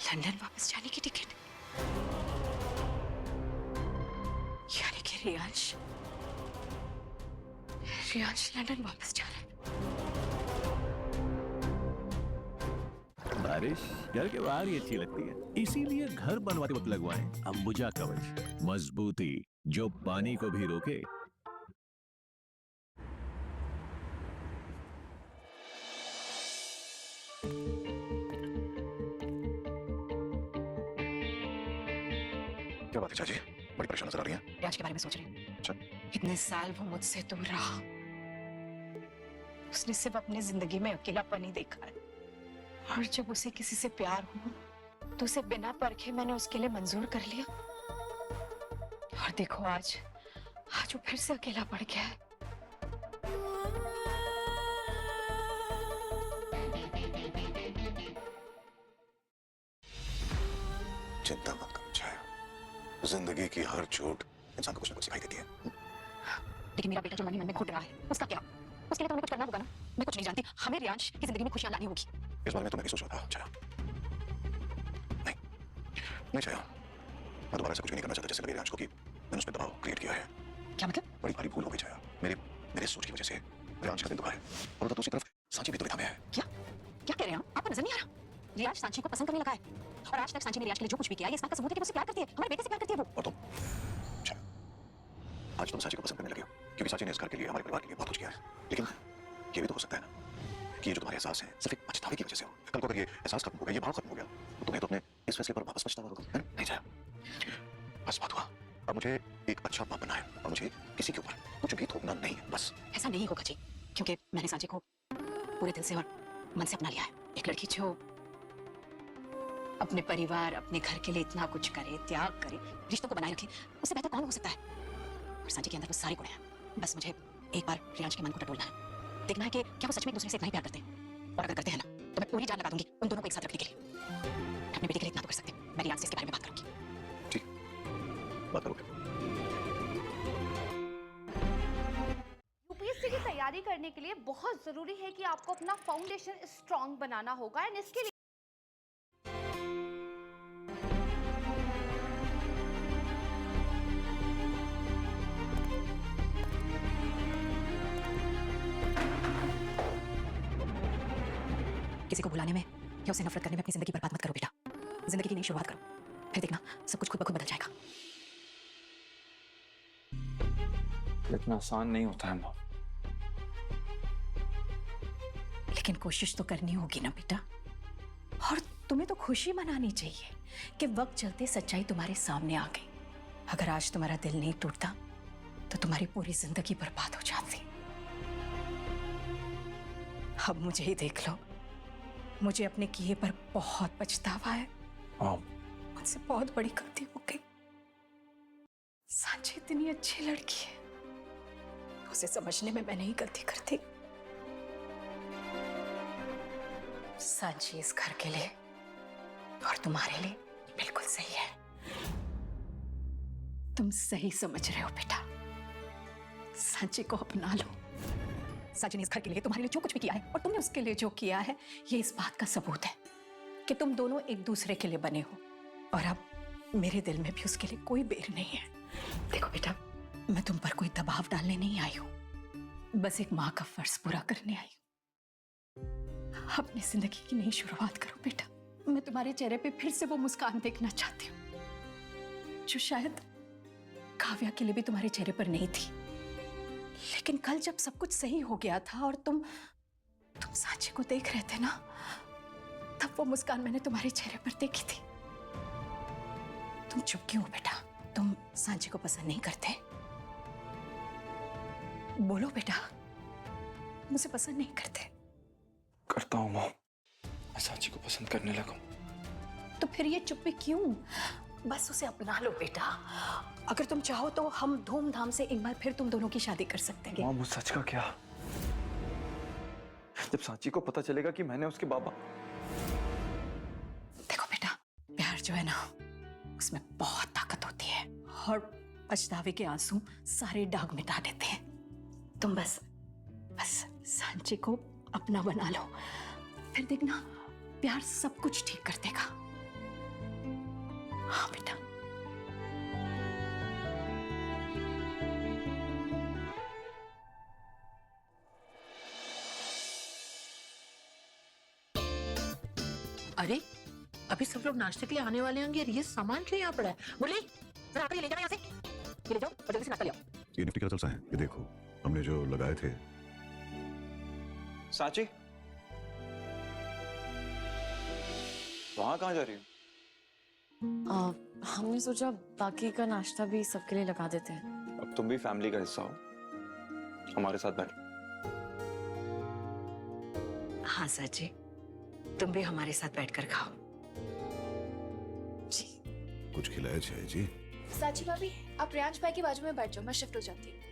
London वापस जाने की टिकट, यानी कि रियांश लंदन वापस जा रहा है। बारिश घर के बाहर ही अच्छी लगती है, इसीलिए घर बनवाते वक्त लगवाएं अंबुजा कवच, मजबूती जो पानी को भी रोके। क्या बात है चाची, बड़ी परेशान नजर आ रही हैं। रियांश के बारे में सोच रही हूँ। अच्छा। इतने साल वो मुझसे दूर रहा, उसने सिर्फ अपनी जिंदगी में अकेलापन ही देखा है, और जब उसे किसी से प्यार हुआ तो उसे बिना परखे मैंने उसके लिए मंजूर कर लिया। और देखो आज वो फिर से अकेला पड़ गया है। चिंता मत करो छाया, जिंदगी की हर चोट इंसान को कुछ ना कुछ सिखाई देती है। लेकिन मेरा बेटा जो मन में घुट रहा है, उसका क्या? उसके लिए तो हमें कुछ करना होगा ना। मैं कुछ नहीं जानती, हमें रियांश की जिंदगी में खुशियां लानी होगी। इस बारे में तो मैं भी सोच रहा था छाया। नहीं नहीं छाया, मैं दोबारा ऐसा कुछ भी नहीं करना चाहता जैसे लगे रियांश को कि मैंने उस पर दबाव क्रिएट किया है। क्या मतलब? बड़ी भारी भूल हो गई छाया, मेरे सोच की वजह से रियांश का दिल दुखा है, और उधर दूसरी तरफ सांची भी दुविधा में है। क्या क्या कह रहे हैं आप? आपको नजर नहीं आ रहा? रियांश सांची को पसंद करने लगा है, और आज तक सांची ने रियांश के लिए जो कुछ भी किया है, इस बात का सबूत है कि वो उसे प्यार करती है, हमारे बेटे से प्यार करती है वो। और तुम छाया, आज तुम सांची को पसंद करने लगे हो क्योंकि सांची ने इस घर के लिए, हमारे परिवार के लिए बहुत कुछ किया है, लेकिन ये भी तो हो सकता है ना कि ये जो तुम्हारे एहसास है सिर्फ एक पछतावे की वजह से हो। कल को अगर ये एहसास खत्म हो गया, ये भाव खत्म हो गया, तो तुम्हें तो अपने इस फैसले पर वापस पछतावा होगा, है ना? नहीं छाया, बस बात हुआ, अब मुझे एक अच्छा बाप बनना है, और मुझे किसी के ऊपर कुछ भी थोपना नहीं है, बस। ऐसा नहीं होगा जी, क्योंकि मैंने सांची को पूरे दिल से और मन से अपना लिया है। एक लड़की जो अपने परिवार, अपने घर के लिए इतना कुछ करे, त्याग करे, रिश्तों को बनाए रखे, उससे बेहतर कौन हो सकता है? और सांची के अंदर वो सारे गुण हैं। बस मुझे एक बार रियांश के मन को टटोलना है, देखना है कि क्या वो सच में एक दूसरे से इतना ही प्यार करते हैं, और अगर करते हैं ना तो मैं पूरी जान लगा दूंगी उन दोनों को एक साथ रखने के लिए। अपने बेटे के लिए इतना तो कर सकते हैं, मैं रियांश से इसके बारे में बात करूंगी। ठीक, बात करोगे? यूपीएससी की तैयारी करने के लिए बहुत जरूरी है कि आपको अपना फाउंडेशन स्ट्रांग बनाना होगा, एंड इसके लिए किसी को भुलाने में या उसे नफरत करने में अपनी जिंदगी बर्बाद मत करो बेटा। जिंदगी की नई शुरुआत करो, फिर देखना सब कुछ खुद ब खुद बदल जाएगा। इतना आसान नहीं होता है माँ। लेकिन कोशिश तो करनी होगी ना बेटा, और तुम्हें तो खुशी मनानी चाहिए कि वक्त चलते सच्चाई तुम्हारे सामने आ गई। अगर आज तुम्हारा दिल नहीं टूटता तो तुम्हारी पूरी जिंदगी बर्बाद हो जाती। अब मुझे ही देख लो, मुझे अपने किए पर बहुत पछतावा है। मुझसे बहुत बड़ी गलती हो गई। सांची इतनी अच्छी लड़की है, उसे समझने में मैं नहीं गलती करती। सांची इस घर के लिए और तुम्हारे लिए बिल्कुल सही है। तुम सही समझ रहे हो बेटा, सांची को अपना लो। सांची ने इस घर के लिए, तुम्हारे लिए जो कुछ भी किया है, और तुमने उसके लिए जो किया है, ये इस बात का सबूत है कि तुम दोनों एक दूसरे के लिए बने हो, और अब मेरे दिल में भी उसके लिए कोई बेर नहीं है। देखो बेटा, मैं तुम पर कोई दबाव डालने नहीं आई हूं, बस एक माँ का फर्ज पूरा करने आई हूं। अपनी जिंदगी की नई शुरुआत करो बेटा। मैं तुम्हारे चेहरे पे फिर से वो मुस्कान देखना चाहती हूँ जो शायद काव्या के लिए भी तुम्हारे चेहरे पर नहीं थी। लेकिन कल जब सब कुछ सही हो गया था और तुम सांची को देख रहे थे ना, तब वो मुस्कान मैंने तुम्हारे चेहरे पर देखी थी। तुम चुप क्यों हो बेटा? तुम सांची को पसंद नहीं करते? बोलो बेटा, मुझे पसंद नहीं करते? करता हूँ माँ, मैं सांची को पसंद करने लगा हूँ। तो फिर ये चुप्पी क्यों? बस उसे अपना लो बेटा। अगर तुम चाहो तो हम धूमधाम से एक बार फिर तुम दोनों की शादी कर सकते हैं। माँ वो सच का क्या? जब सांची को पता चलेगा कि मैंने उसके बाबा। देखो बेटा, प्यार जो है ना, उसमें बहुत ताकत होती है, और पछतावे के आंसू सारे दाग मिटा देते हैं। तुम बस सांची को अपना बना लो, फिर देखना प्यार सब कुछ ठीक कर देगा। हाँ बेटा। अरे अभी सब लोग नाश्ते के लिए आने वाले होंगे और ये सामान क्यों यहाँ पड़ा है? मुरली जरा आकर ये ले जाओ यहाँ से, ये ले जाओ और जल्दी से नाश्ता ले आओ। ये निफ्टी का चलता है, ये देखो हमने जो लगाए थे। सांची, वहां कहाँ जा रही हो? हमने सोचा बाकी का नाश्ता भी सबके लिए लगा देते हैं। अब तुम भी फैमिली का हिस्सा हो, हमारे साथ बैठ। हाँ साची, तुम भी हमारे साथ बैठकर खाओ। जी। कुछ खिलाए छे जी? साची भाभी, आप प्रियांश भाई के बाजू में बैठ जाओ, मैं शिफ्ट हो जाती हूँ।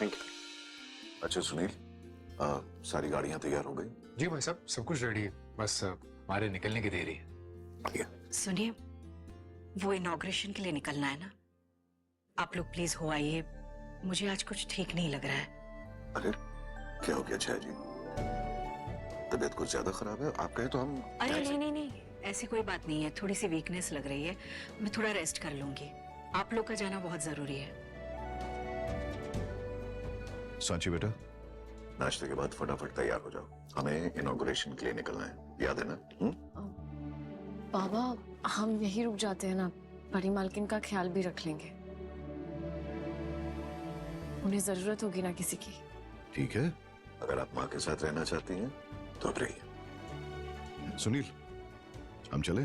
Thank you. अच्छा सुनील, सारी गाड़ियां तैयार हो गई? जी भाई साहब, सब कुछ रेडी है, बस हमारे निकलने की देरी है। बढ़िया। सुनिए, वो इनॉग्रेशन के लिए निकलना है ना, आप लोग प्लीज हो आइए। मुझे आज कुछ ठीक नहीं लग रहा है। अरे क्या हो गया छह जी? तबीयत कुछ ज्यादा खराब है? आप कहें तो हम। अरे नहीं नहीं नहीं, ऐसी कोई बात नहीं है। थोड़ी सी वीकनेस लग रही है, मैं थोड़ा रेस्ट कर लूंगी। आप लोग का जाना बहुत जरूरी है। सांची बेटा, नाश्ते के बाद फटाफट तैयार हो जाओ, हमें इनॉग्रेशन के लिए निकलना है, याद है ना? बाबा, हम यही रुक जाते हैं ना, बड़ी मालकिन का ख्याल भी रख लेंगे। उन्हें जरूरत होगी ना किसी की। ठीक है, अगर आप माँ के साथ रहना चाहती हैं तो अब रहिए। सुनील, हम चले?